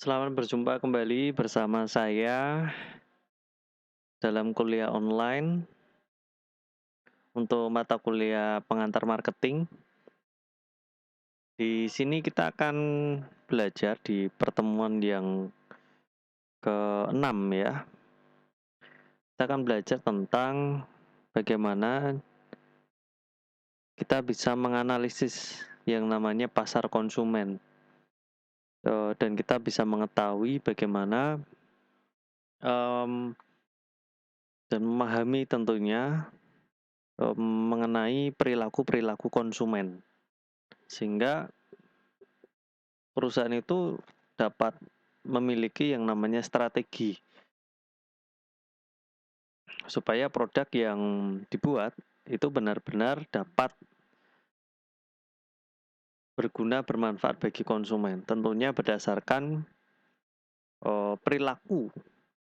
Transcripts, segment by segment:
Selamat berjumpa kembali bersama saya dalam kuliah online untuk mata kuliah pengantar marketing. Di sini kita akan belajar di pertemuan yang ke-6 ya. Kita akan belajar tentang bagaimana kita bisa menganalisis yang namanya pasar konsumen. Dan kita bisa mengetahui bagaimana em, dan memahami tentunya mengenai perilaku-perilaku konsumen. Sehingga perusahaan itu dapat memiliki yang namanya strategi supaya produk yang dibuat itu benar-benar dapat berguna, bermanfaat bagi konsumen. Tentunya berdasarkan perilaku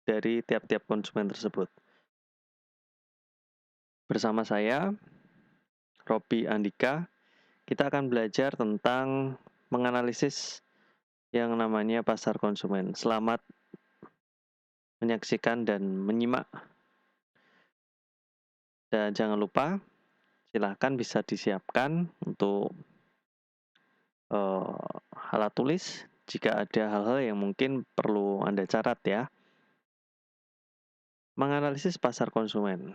dari tiap-tiap konsumen tersebut. Bersama saya, Robi Andika, kita akan belajar tentang menganalisis yang namanya pasar konsumen. Selamat menyaksikan dan menyimak. Dan jangan lupa, silahkan bisa disiapkan untuk alat tulis jika ada hal-hal yang mungkin perlu Anda catat ya. Menganalisis pasar konsumen.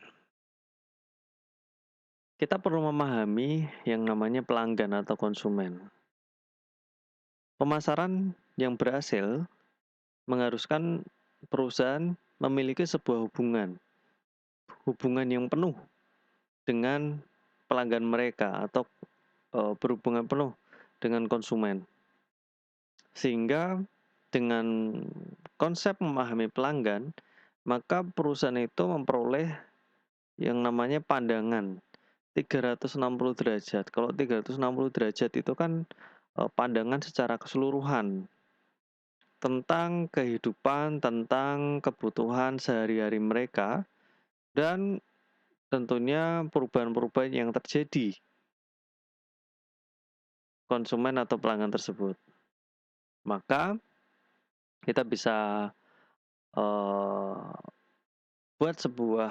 Kita perlu memahami yang namanya pelanggan atau konsumen. Pemasaran yang berhasil mengharuskan perusahaan memiliki sebuah hubungan yang penuh dengan pelanggan mereka atau berhubungan penuh dengan konsumen. Sehingga dengan konsep memahami pelanggan, maka perusahaan itu memperoleh yang namanya pandangan 360 derajat. Kalau 360 derajat itu kan pandangan secara keseluruhan tentang kehidupan, tentang kebutuhan sehari-hari mereka, dan tentunya perubahan-perubahan yang terjadi konsumen atau pelanggan tersebut. Maka kita bisa buat sebuah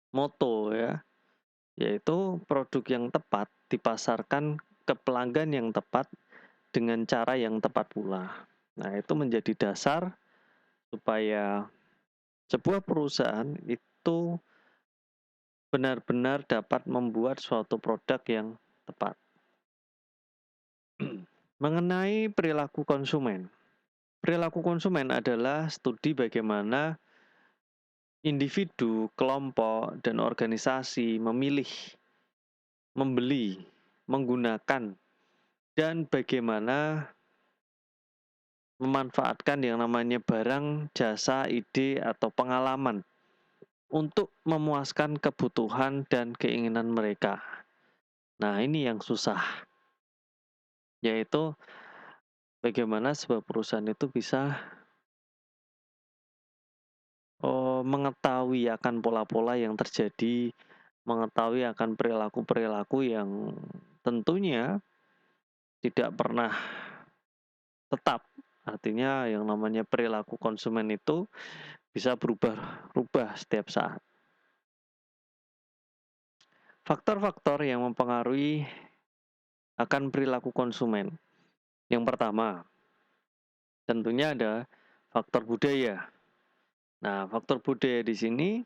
moto ya, yaitu produk yang tepat dipasarkan ke pelanggan yang tepat dengan cara yang tepat pula. Nah, itu menjadi dasar supaya sebuah perusahaan itu benar-benar dapat membuat suatu produk yang tepat. Mengenai perilaku konsumen. Perilaku konsumen adalah studi bagaimana individu, kelompok, dan organisasi memilih, membeli, menggunakan, dan bagaimana memanfaatkan yang namanya barang, jasa, ide, atau pengalaman untuk memuaskan kebutuhan dan keinginan mereka. Nah, ini yang susah, yaitu bagaimana sebuah perusahaan itu bisa mengetahui akan pola-pola yang terjadi, mengetahui akan perilaku-perilaku yang tentunya tidak pernah tetap. Artinya yang namanya perilaku konsumen itu bisa berubah-ubah setiap saat. Faktor-faktor yang mempengaruhi akan perilaku konsumen. Yang pertama, tentunya ada faktor budaya. Nah, faktor budaya di sini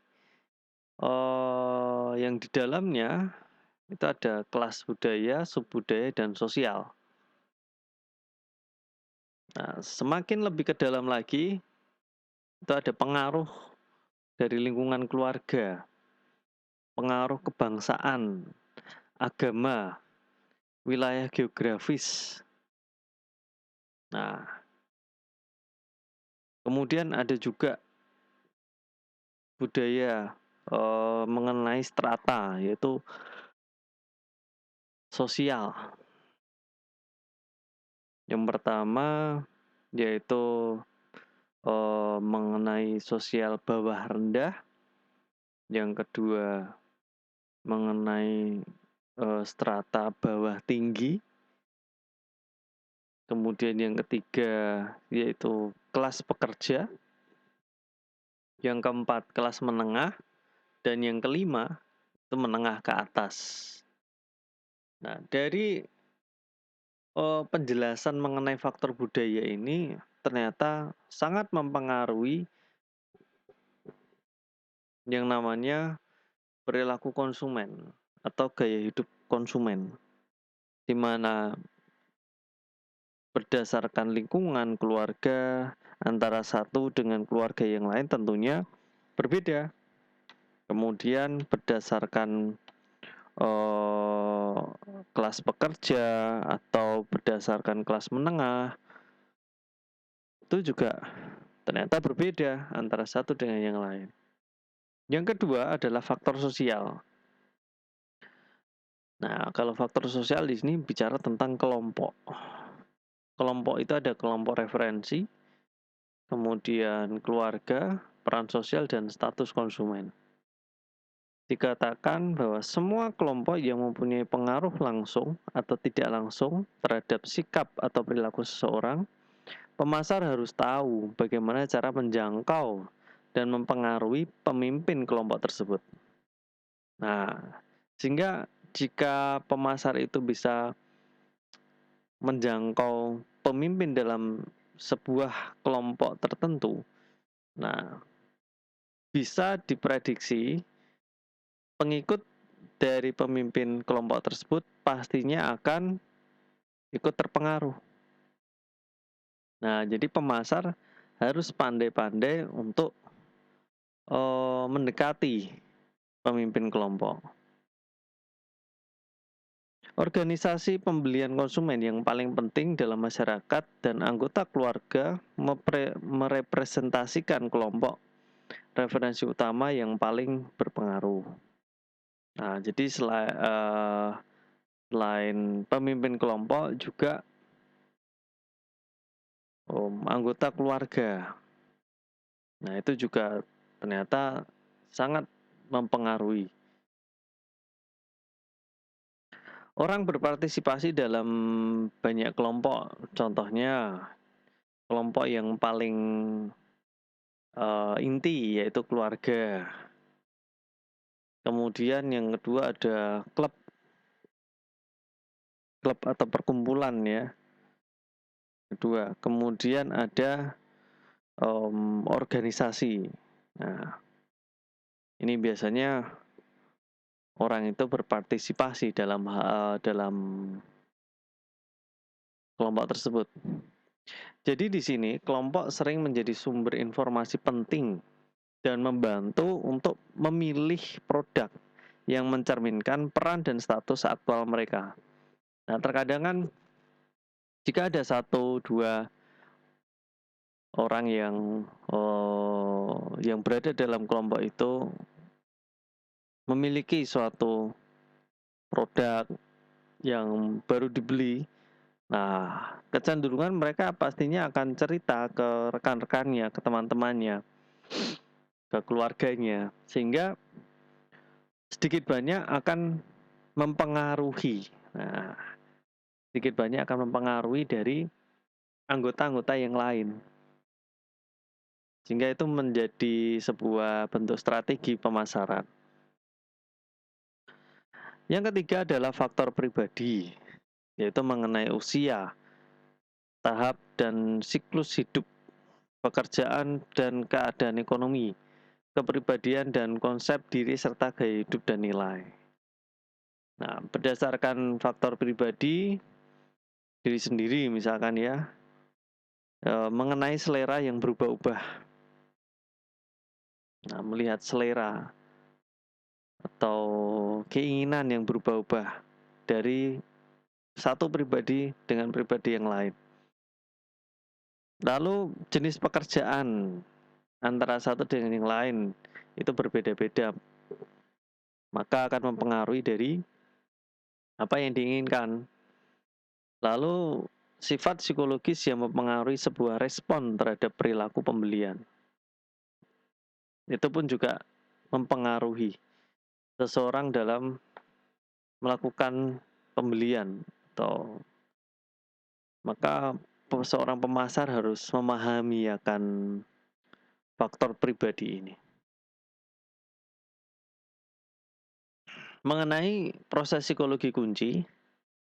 yang di dalamnya itu ada kelas budaya, subbudaya, dan sosial. Nah, semakin lebih ke dalam lagi, itu ada pengaruh dari lingkungan keluarga, pengaruh kebangsaan, agama, wilayah geografis. Nah, kemudian ada juga budaya mengenai strata, yaitu sosial. Yang pertama yaitu mengenai sosial bawah rendah, yang kedua mengenai strata bawah tinggi, kemudian yang ketiga yaitu kelas pekerja, yang keempat kelas menengah, dan yang kelima itu menengah ke atas. Nah, dari penjelasan mengenai faktor budaya ini ternyata sangat mempengaruhi yang namanya perilaku konsumen atau gaya hidup konsumen, di mana berdasarkan lingkungan keluarga antara satu dengan keluarga yang lain tentunya berbeda. Kemudian berdasarkan kelas pekerja atau berdasarkan kelas menengah itu juga ternyata berbeda antara satu dengan yang lain. Yang kedua adalah faktor sosial. Nah, kalau faktor sosial di sini bicara tentang kelompok. Kelompok itu ada kelompok referensi, kemudian keluarga, peran sosial, dan status konsumen. Dikatakan bahwa semua kelompok yang mempunyai pengaruh langsung atau tidak langsung terhadap sikap atau perilaku seseorang, pemasar harus tahu bagaimana cara menjangkau dan mempengaruhi pemimpin kelompok tersebut. Nah, sehingga jika pemasar itu bisa menjangkau pemimpin dalam sebuah kelompok tertentu, nah bisa diprediksi pengikut dari pemimpin kelompok tersebut pastinya akan ikut terpengaruh. Nah, jadi pemasar harus pandai-pandai untuk mendekati pemimpin kelompok. Organisasi pembelian konsumen yang paling penting dalam masyarakat dan anggota keluarga merepresentasikan kelompok referensi utama yang paling berpengaruh. Nah, jadi selain pemimpin kelompok juga anggota keluarga. Nah, itu juga ternyata sangat mempengaruhi. Orang berpartisipasi dalam banyak kelompok, contohnya kelompok yang paling inti yaitu keluarga. Kemudian yang kedua ada klub atau perkumpulan ya. Kedua, kemudian ada organisasi. Nah, ini biasanya orang itu berpartisipasi dalam kelompok tersebut. Jadi di sini kelompok sering menjadi sumber informasi penting dan membantu untuk memilih produk yang mencerminkan peran dan status aktual mereka. Nah, terkadang kan jika ada satu dua orang yang berada dalam kelompok itu memiliki suatu produk yang baru dibeli, nah kecenderungan mereka pastinya akan cerita ke rekan-rekannya, ke teman-temannya, ke keluarganya, sehingga sedikit banyak akan mempengaruhi. Nah, sedikit banyak akan mempengaruhi dari anggota-anggota yang lain. Sehingga itu menjadi sebuah bentuk strategi pemasaran. Yang ketiga adalah faktor pribadi, yaitu mengenai usia, tahap dan siklus hidup, pekerjaan dan keadaan ekonomi, kepribadian dan konsep diri serta gaya hidup dan nilai. Nah, berdasarkan faktor pribadi, diri sendiri misalkan ya, mengenai selera yang berubah-ubah. Nah, melihat selera atau keinginan yang berubah-ubah dari satu pribadi dengan pribadi yang lain. Lalu jenis pekerjaan antara satu dengan yang lain itu berbeda-beda, maka akan mempengaruhi dari apa yang diinginkan. Lalu sifat psikologis yang mempengaruhi sebuah respon terhadap perilaku pembelian. Itu pun juga mempengaruhi seseorang dalam melakukan pembelian atau Maka seorang pemasar harus memahami akan faktor pribadi ini. Mengenai proses psikologi kunci,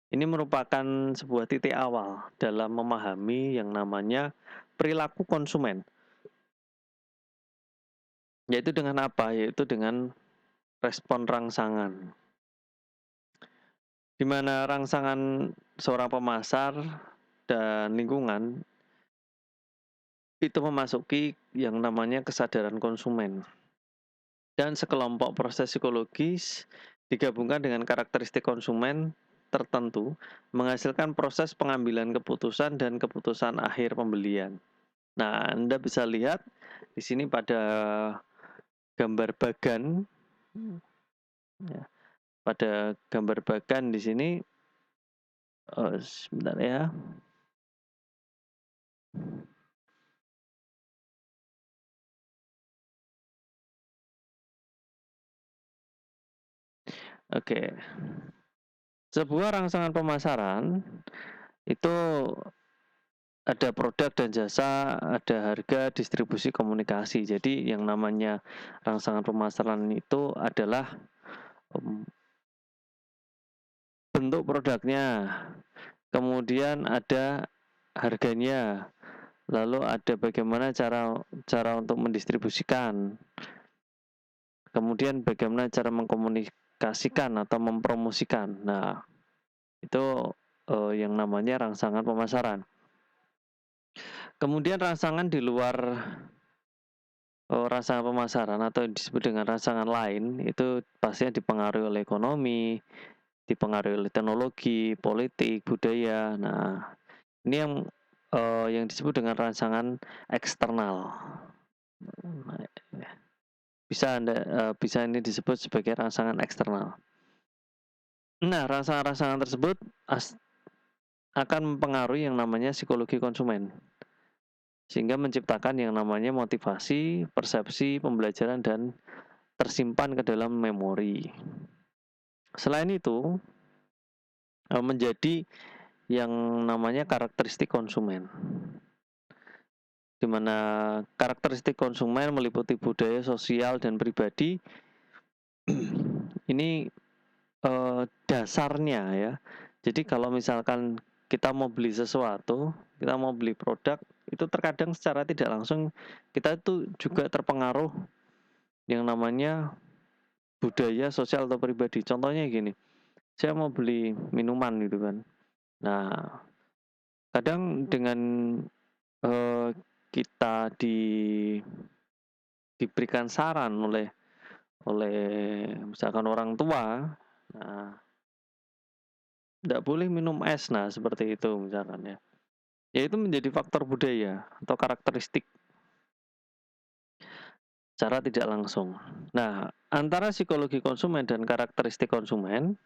ini merupakan sebuah titik awal dalam memahami yang namanya perilaku konsumen. Yaitu dengan apa? Yaitu dengan respon rangsangan. Di mana rangsangan seorang pemasar dan lingkungan itu memasuki yang namanya kesadaran konsumen. Dan sekelompok proses psikologis digabungkan dengan karakteristik konsumen tertentu menghasilkan proses pengambilan keputusan dan keputusan akhir pembelian. Nah, Anda bisa lihat di sini pada gambar bagan, ya, pada gambar bagan di sini, sebentar ya. Oke, sebuah rangsangan pemasaran itu ada produk dan jasa, ada harga, distribusi, komunikasi. Jadi yang namanya rangsangan pemasaran itu adalah bentuk produknya, kemudian ada harganya, lalu ada bagaimana cara untuk mendistribusikan, kemudian bagaimana cara mengkomunikasikan atau mempromosikan. Nah, itu yang namanya rangsangan pemasaran. Kemudian rangsangan di luar rangsangan pemasaran atau yang disebut dengan rangsangan lain itu pastinya dipengaruhi oleh ekonomi, dipengaruhi oleh teknologi, politik, budaya. Nah, ini yang disebut dengan rangsangan eksternal. Bisa ini disebut sebagai rangsangan eksternal. Nah, rangsangan-rangsangan tersebut akan mempengaruhi yang namanya psikologi konsumen, sehingga menciptakan yang namanya motivasi, persepsi, pembelajaran, dan tersimpan ke dalam memori. Selain itu, menjadi yang namanya karakteristik konsumen, di mana karakteristik konsumen meliputi budaya, sosial, dan pribadi. Ini dasarnya ya. Jadi kalau misalkan kita mau beli sesuatu, kita mau beli produk, itu terkadang secara tidak langsung kita itu juga terpengaruh yang namanya budaya, sosial, atau pribadi. Contohnya gini, saya mau beli minuman gitu kan. Nah, kadang dengan kita diberikan saran oleh misalkan orang tua, nah, tidak boleh minum es, nah seperti itu misalkan ya. Ya itu menjadi faktor budaya atau karakteristik secara tidak langsung. Nah, antara psikologi konsumen dan karakteristik konsumen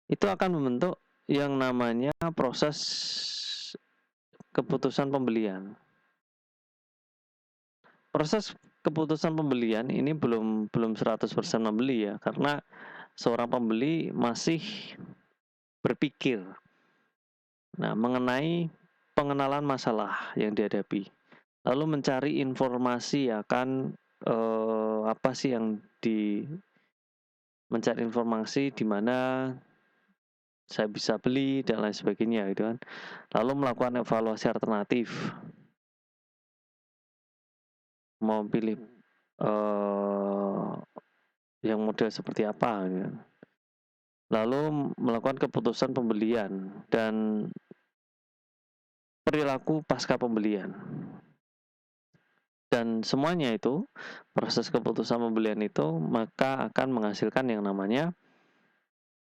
itu akan membentuk yang namanya proses keputusan pembelian. Proses keputusan pembelian ini belum 100% membeli ya, karena seorang pembeli masih berpikir mengenai pengenalan masalah yang dihadapi, lalu mencari informasi akan apa sih yang mencari informasi di mana saya bisa beli dan lain sebagainya gitu kan. Lalu melakukan evaluasi alternatif, mau pilih yang model seperti apa gitu. Lalu melakukan keputusan pembelian dan perilaku pasca pembelian. Dan semuanya itu, proses keputusan pembelian itu maka akan menghasilkan yang namanya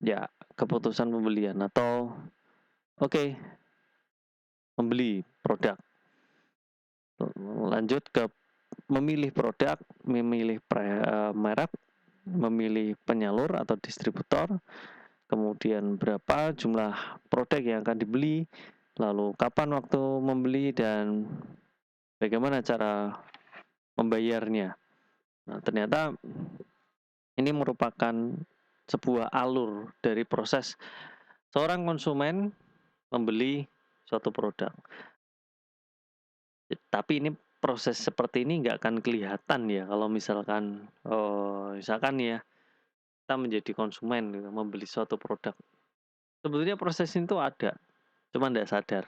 ya keputusan pembelian atau membeli produk. Lanjut ke memilih produk, memilih merek, memilih penyalur atau distributor, kemudian berapa jumlah produk yang akan dibeli, lalu kapan waktu membeli, dan bagaimana cara membayarnya. Nah, ternyata ini merupakan sebuah alur dari proses seorang konsumen membeli suatu produk. Tapi ini proses seperti ini nggak akan kelihatan ya kalau misalkan, misalkan ya, kita menjadi konsumen gitu, membeli suatu produk. Sebetulnya proses itu ada, cuma nggak sadar.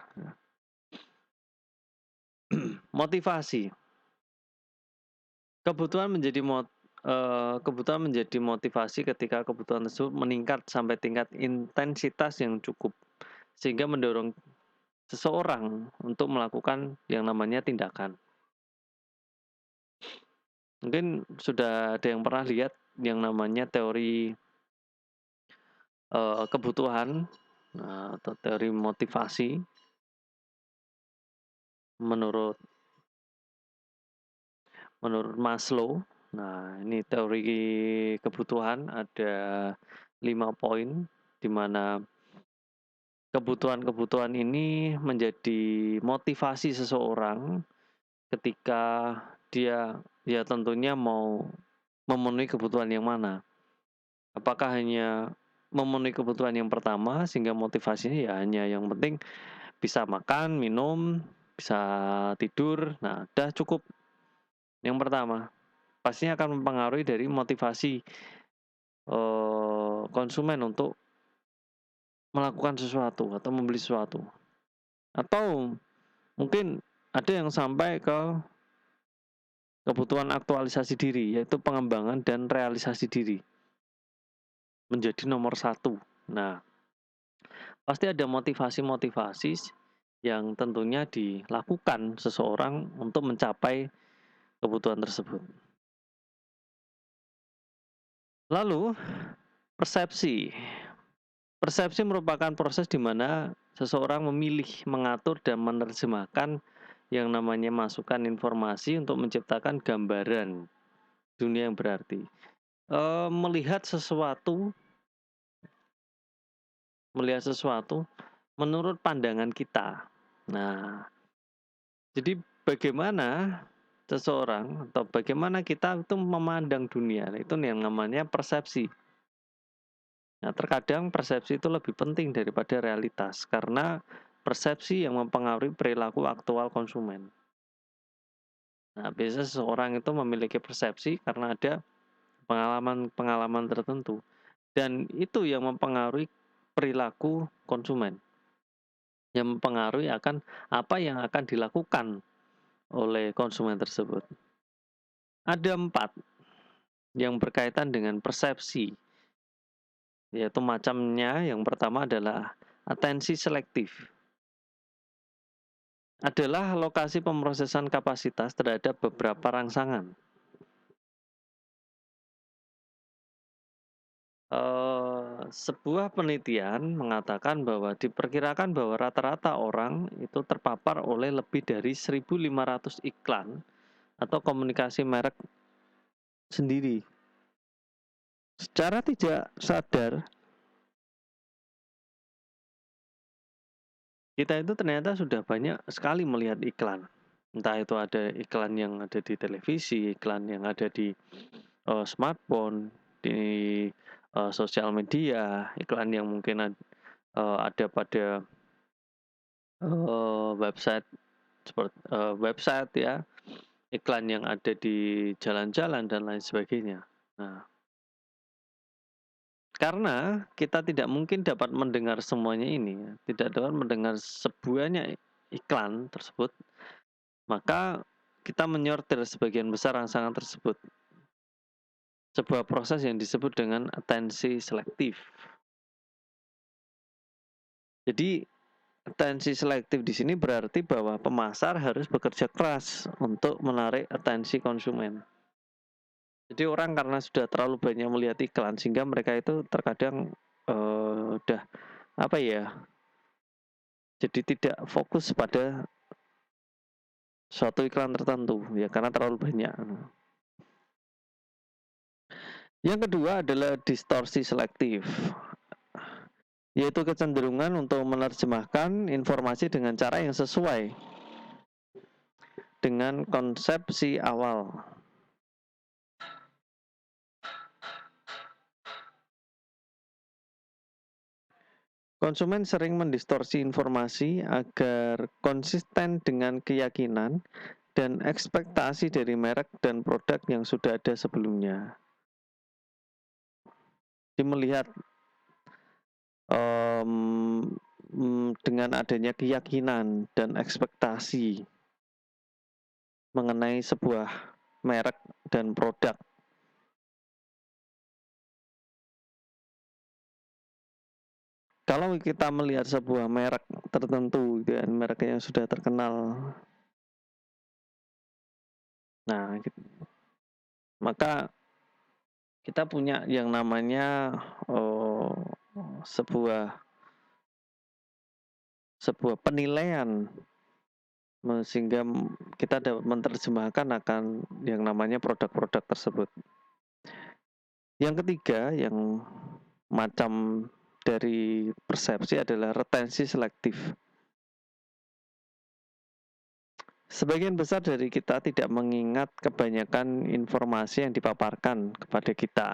Motivasi, kebutuhan menjadi kebutuhan menjadi motivasi ketika kebutuhan tersebut meningkat sampai tingkat intensitas yang cukup, sehingga mendorong seseorang untuk melakukan yang namanya tindakan. Mungkin sudah ada yang pernah lihat yang namanya teori, kebutuhan, atau teori motivasi menurut menurut Maslow. Nah, ini teori kebutuhan ada 5 poin, di mana kebutuhan-kebutuhan ini menjadi motivasi seseorang ketika dia ya tentunya mau memenuhi kebutuhan yang mana. Apakah hanya memenuhi kebutuhan yang pertama sehingga motivasinya ya hanya yang penting bisa makan, minum, bisa tidur, nah udah cukup. Yang pertama, pastinya akan mempengaruhi dari motivasi, konsumen untuk melakukan sesuatu atau membeli sesuatu. Atau mungkin ada yang sampai ke kebutuhan aktualisasi diri, yaitu pengembangan dan realisasi diri, menjadi nomor satu. Nah, pasti ada motivasi-motivasi yang tentunya dilakukan seseorang untuk mencapai kebutuhan tersebut. Lalu, persepsi. Persepsi merupakan proses di mana seseorang memilih, mengatur, dan menerjemahkan yang namanya masukan informasi untuk menciptakan gambaran dunia yang berarti. Melihat sesuatu menurut pandangan kita. Nah, jadi bagaimana seseorang atau bagaimana kita itu memandang dunia, itu yang namanya persepsi. Nah, terkadang persepsi itu lebih penting daripada realitas, karena persepsi yang mempengaruhi perilaku aktual konsumen. Nah, biasanya seseorang itu memiliki persepsi karena ada pengalaman-pengalaman tertentu, dan itu yang mempengaruhi perilaku konsumen, yang mempengaruhi akan apa yang akan dilakukan oleh konsumen tersebut. Ada 4 yang berkaitan dengan persepsi, yaitu macamnya. Yang pertama adalah atensi selektif. Adalah lokasi pemrosesan kapasitas terhadap beberapa rangsangan. Sebuah penelitian mengatakan bahwa diperkirakan bahwa rata-rata orang itu terpapar oleh lebih dari 1.500 iklan atau komunikasi merek sendiri. Secara tidak sadar, kita itu ternyata sudah banyak sekali melihat iklan. Entah itu ada iklan yang ada di televisi, iklan yang ada di smartphone, di sosial media, iklan yang mungkin ada pada website website ya, iklan yang ada di jalan-jalan dan lain sebagainya. Nah, karena kita tidak mungkin dapat mendengar semuanya ini ya, tidak dapat mendengar sebuahnya iklan tersebut, maka kita menyortir sebagian besar rangsangan tersebut. Sebuah proses yang disebut dengan atensi selektif. Jadi, atensi selektif di sini berarti bahwa pemasar harus bekerja keras untuk menarik atensi konsumen. Jadi orang karena sudah terlalu banyak melihat iklan sehingga mereka itu terkadang, udah apa ya, jadi tidak fokus pada suatu iklan tertentu ya karena terlalu banyak. Yang kedua adalah distorsi selektif, yaitu kecenderungan untuk menerjemahkan informasi dengan cara yang sesuai dengan konsepsi awal. Konsumen sering mendistorsi informasi agar konsisten dengan keyakinan dan ekspektasi dari merek dan produk yang sudah ada sebelumnya. Jadi melihat dengan adanya keyakinan dan ekspektasi mengenai sebuah merek dan produk. Kalau kita melihat sebuah merek tertentu, gitu kan, merek yang sudah terkenal, nah, maka kita punya yang namanya sebuah penilaian, sehingga kita dapat menerjemahkan akan yang namanya produk-produk tersebut. Yang ketiga, yang macam dari persepsi adalah retensi selektif. Sebagian besar dari kita tidak mengingat kebanyakan informasi yang dipaparkan kepada kita,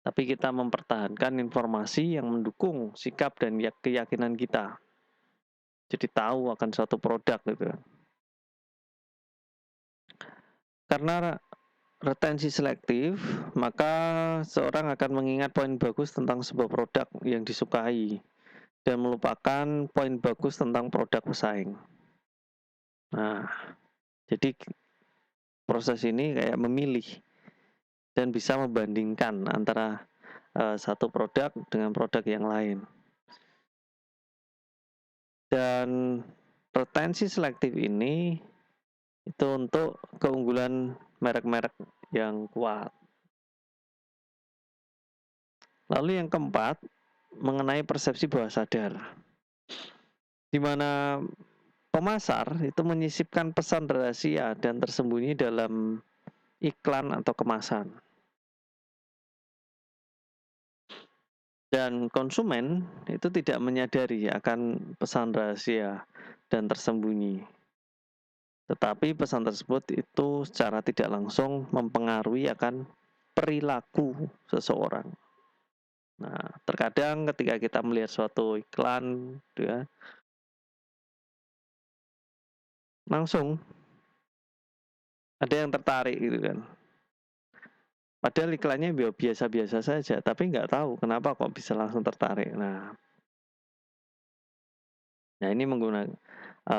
tapi kita mempertahankan informasi yang mendukung sikap dan keyakinan kita. Jadi tahu akan suatu produk gitu. Karena retensi selektif, maka seorang akan mengingat poin bagus tentang sebuah produk yang disukai dan melupakan poin bagus tentang produk pesaing. Nah, jadi proses ini kayak memilih dan bisa membandingkan antara satu produk dengan produk yang lain. Dan retensi selektif ini itu untuk keunggulan merek-merek yang kuat. Lalu yang keempat, mengenai persepsi bawah sadar, di mana pemasar itu menyisipkan pesan rahasia dan tersembunyi dalam iklan atau kemasan. Dan konsumen itu tidak menyadari akan pesan rahasia dan tersembunyi. Tetapi pesan tersebut itu secara tidak langsung mempengaruhi akan perilaku seseorang. Nah, terkadang ketika kita melihat suatu iklan, ya, langsung ada yang tertarik gitu kan. Padahal iklannya biasa-biasa saja, tapi nggak tahu kenapa kok bisa langsung tertarik. Nah ini menggunakan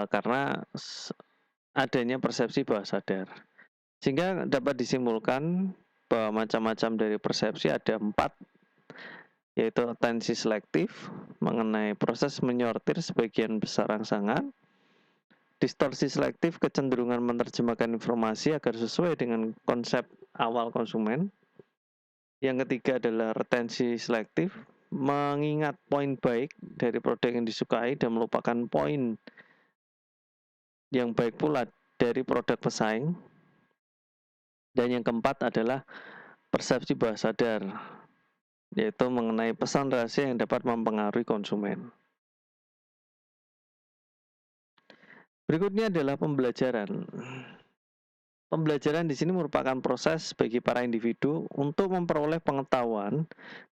karena adanya persepsi bawah sadar. Sehingga dapat disimpulkan bahwa macam-macam dari persepsi ada 4, yaitu atensi selektif mengenai proses menyortir sebagian besar rangsangan, distorsi selektif kecenderungan menerjemahkan informasi agar sesuai dengan konsep awal konsumen. Yang ketiga adalah retensi selektif, mengingat poin baik dari produk yang disukai dan melupakan poin yang baik pula dari produk pesaing. Dan yang keempat adalah persepsi bawah sadar, yaitu mengenai pesan rahasia yang dapat mempengaruhi konsumen. Berikutnya adalah pembelajaran. Pembelajaran di sini merupakan proses bagi para individu untuk memperoleh pengetahuan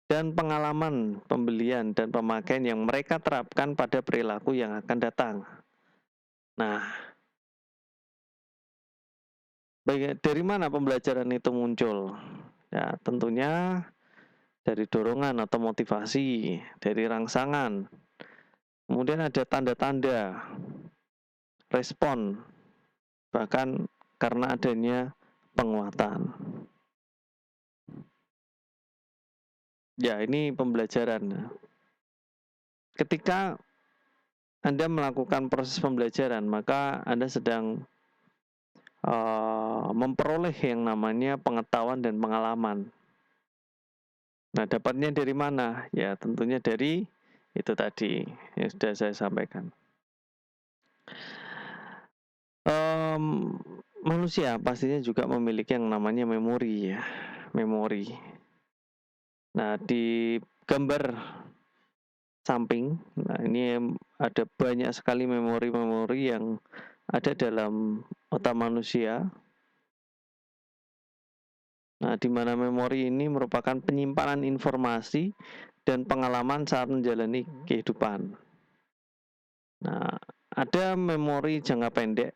dan pengalaman pembelian dan pemakaian yang mereka terapkan pada perilaku yang akan datang. Nah, dari mana pembelajaran itu muncul? Ya, tentunya dari dorongan atau motivasi, dari rangsangan. Kemudian ada tanda-tanda, respon, bahkan karena adanya penguatan. Ya, ini pembelajaran. Ketika Anda melakukan proses pembelajaran, maka Anda sedang memperoleh yang namanya pengetahuan dan pengalaman. Nah, dapatnya dari mana? Ya, tentunya dari itu tadi yang sudah saya sampaikan. Manusia pastinya juga memiliki yang namanya memori, ya, memori. Nah, di gambar samping, nah ini ada banyak sekali memori-memori yang ada dalam otak manusia. Nah, di mana memori ini merupakan penyimpanan informasi dan pengalaman saat menjalani kehidupan. Nah, ada memori jangka pendek.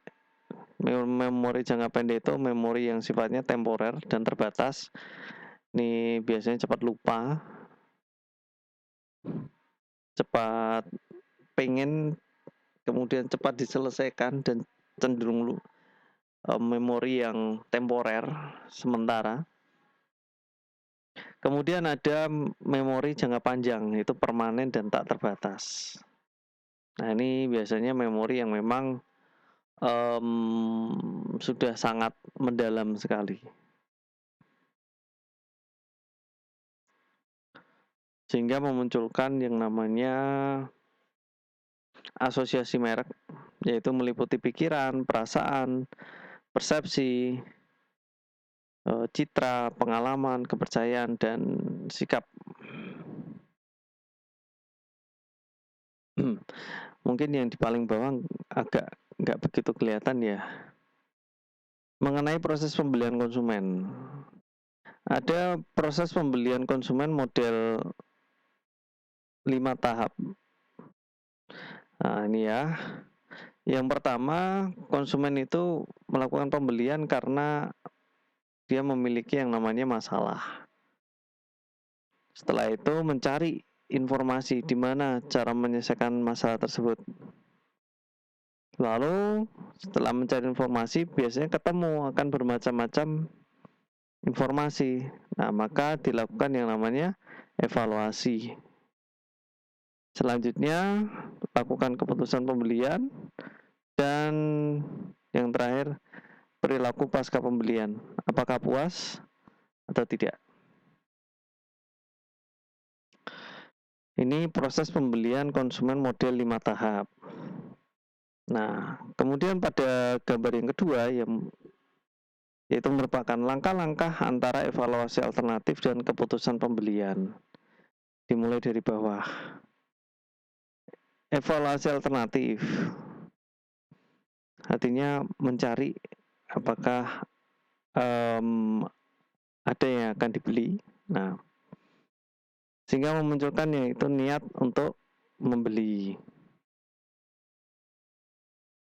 Memori jangka pendek itu memori yang sifatnya temporer dan terbatas. Ini biasanya cepat lupa, cepat pengen, kemudian cepat diselesaikan dan cenderung memori yang temporer, sementara. Kemudian ada memori jangka panjang, itu permanen dan tak terbatas. Nah, ini biasanya memori yang memang sudah sangat mendalam sekali. Sehingga memunculkan yang namanya asosiasi merek, yaitu meliputi pikiran, perasaan, persepsi, citra, pengalaman, kepercayaan, dan sikap. Mungkin yang di paling bawah agak nggak begitu kelihatan ya. Mengenai proses pembelian konsumen. Ada proses pembelian konsumen model 5 tahap. Nah, ini ya. Yang pertama, konsumen itu melakukan pembelian karena dia memiliki yang namanya masalah. Setelah itu mencari informasi di mana cara menyelesaikan masalah tersebut. Lalu setelah mencari informasi biasanya ketemu akan bermacam-macam informasi. Nah, maka dilakukan yang namanya evaluasi. Selanjutnya lakukan keputusan pembelian dan yang terakhir perilaku pasca pembelian. Apakah puas atau tidak? Ini proses pembelian konsumen model 5 tahap. Nah, kemudian pada gambar yang kedua yaitu merupakan langkah-langkah antara evaluasi alternatif dan keputusan pembelian. Dimulai dari bawah. Evaluasi alternatif artinya mencari apakah ada yang akan dibeli. Nah, sehingga memunculkan yaitu niat untuk membeli.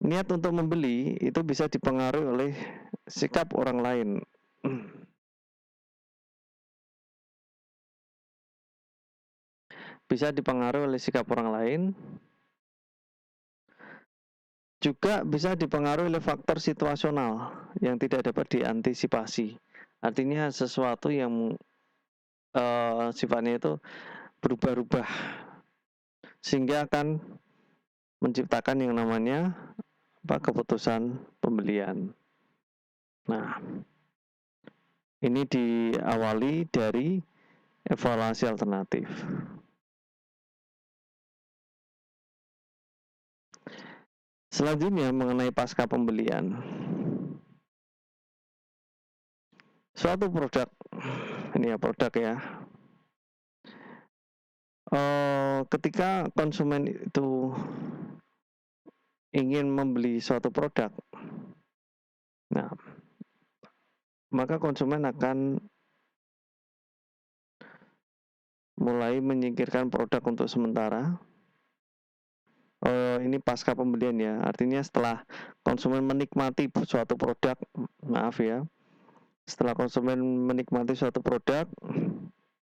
Niat untuk membeli itu bisa dipengaruhi oleh sikap orang lain. Bisa dipengaruhi oleh sikap orang lain, juga bisa dipengaruhi oleh faktor situasional yang tidak dapat diantisipasi. Artinya sesuatu yang sifatnya itu berubah-ubah, sehingga akan menciptakan yang namanya keputusan pembelian. Nah, ini diawali dari evaluasi alternatif. Selanjutnya mengenai pasca pembelian. Suatu produk, ini ya produk ya. Ketika konsumen itu ingin membeli suatu produk, nah, maka konsumen akan mulai menyingkirkan produk untuk sementara. Ini pasca pembelian ya, artinya setelah konsumen menikmati suatu produk, maaf ya, setelah konsumen menikmati suatu produk,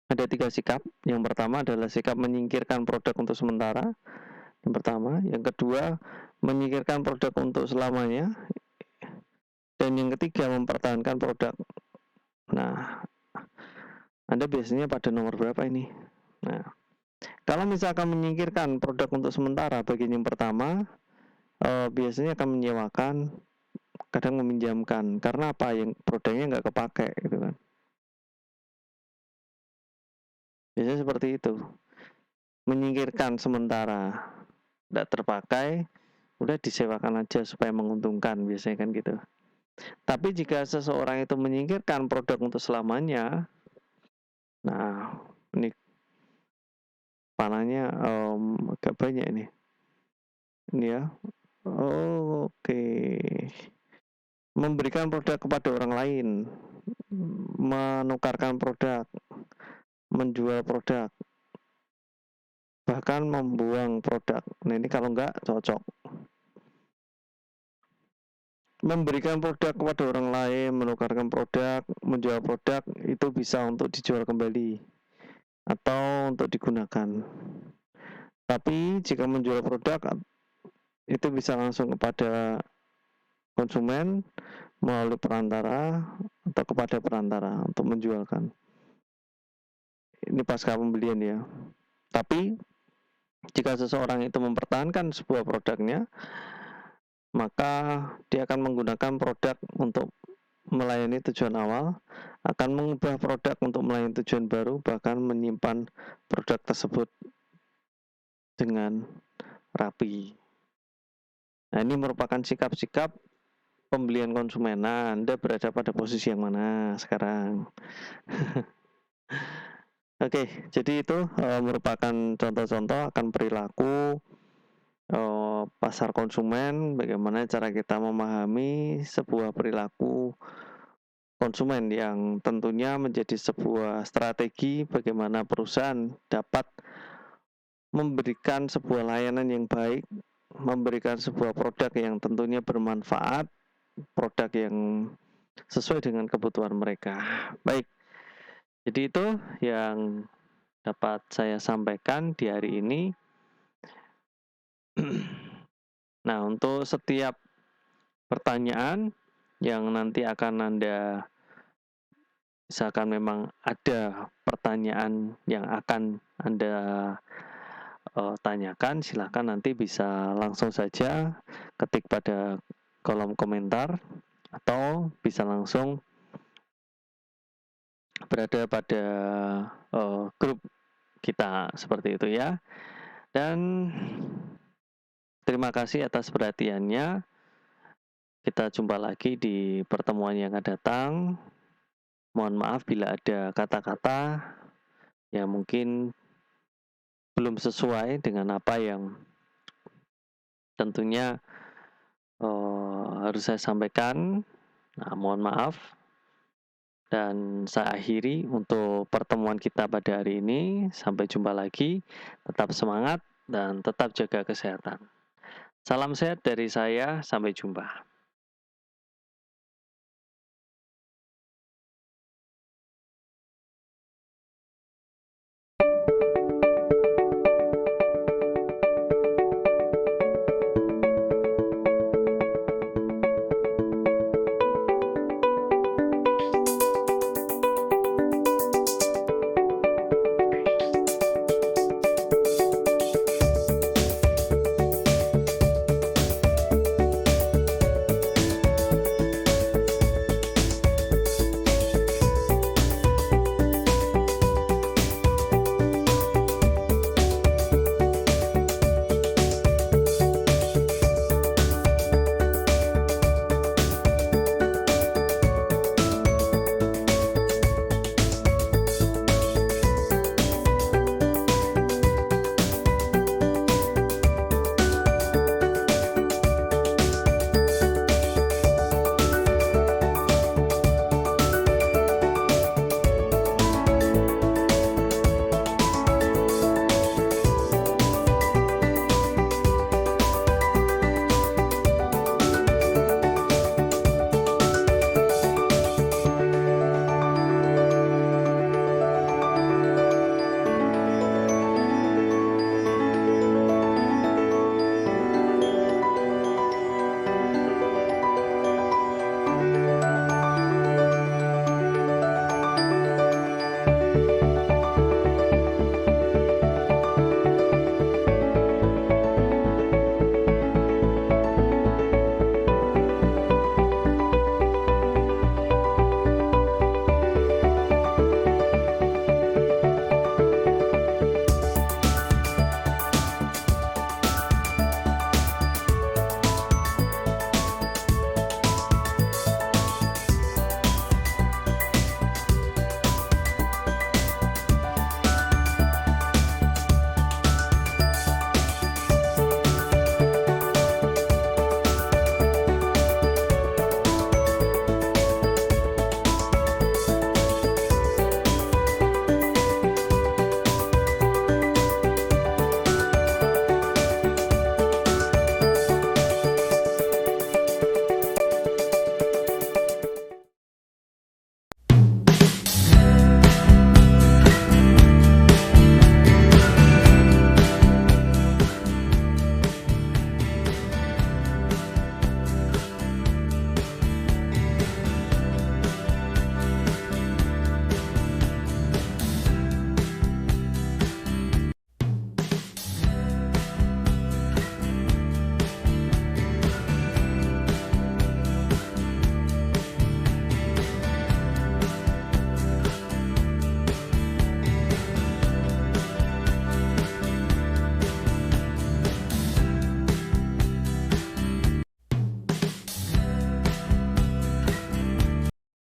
ada 3 sikap. Yang pertama adalah sikap menyingkirkan produk untuk sementara. Yang pertama, yang kedua menyingkirkan produk untuk selamanya, dan yang ketiga mempertahankan produk. Nah, Anda biasanya pada nomor berapa ini? Nah, kalau misalkan menyingkirkan produk untuk sementara, bagian yang pertama biasanya akan menyewakan, kadang meminjamkan. Karena apa? Yang produknya nggak kepake gitu kan. Biasanya seperti itu. Menyingkirkan sementara, nggak terpakai, udah disewakan aja supaya menguntungkan, biasanya kan gitu. Tapi jika seseorang itu menyingkirkan produk untuk selamanya, nah ini panahnya agak banyak ini ya. Oke. Memberikan produk kepada orang lain, menukarkan produk, menjual produk. bahkan membuang produk. Nah, ini kalau enggak cocok. Memberikan produk kepada orang lain, menukarkan produk, menjual produk itu bisa untuk dijual kembali atau untuk digunakan. Tapi jika menjual produk itu bisa langsung kepada konsumen melalui perantara atau kepada perantara untuk menjualkan. Ini pasca pembelian ya. Tapi jika seseorang itu mempertahankan sebuah produknya, maka dia akan menggunakan produk untuk melayani tujuan awal, akan mengubah produk untuk melayani tujuan baru, bahkan menyimpan produk tersebut dengan rapi. Nah, ini merupakan sikap-sikap pembelian konsumen. Nah, Anda berada pada posisi yang mana sekarang? Oke, jadi itu merupakan contoh-contoh akan perilaku pasar konsumen, bagaimana cara kita memahami sebuah perilaku konsumen yang tentunya menjadi sebuah strategi bagaimana perusahaan dapat memberikan sebuah layanan yang baik, memberikan sebuah produk yang tentunya bermanfaat, produk yang sesuai dengan kebutuhan mereka. Baik, jadi itu yang dapat saya sampaikan di hari ini. Nah, untuk setiap pertanyaan yang nanti akan Anda, misalkan memang ada pertanyaan yang akan Anda tanyakan, silahkan nanti bisa langsung saja ketik pada kolom komentar atau bisa langsung berada pada grup kita seperti itu ya. Dan terima kasih atas perhatiannya. Kita jumpa lagi di pertemuan yang akan datang. Mohon maaf bila ada kata-kata yang mungkin belum sesuai dengan apa yang tentunya harus saya sampaikan. Nah, mohon maaf. Dan saya akhiri untuk pertemuan kita pada hari ini. Sampai jumpa lagi. Tetap semangat dan tetap jaga kesehatan. Salam sehat dari saya. Sampai jumpa.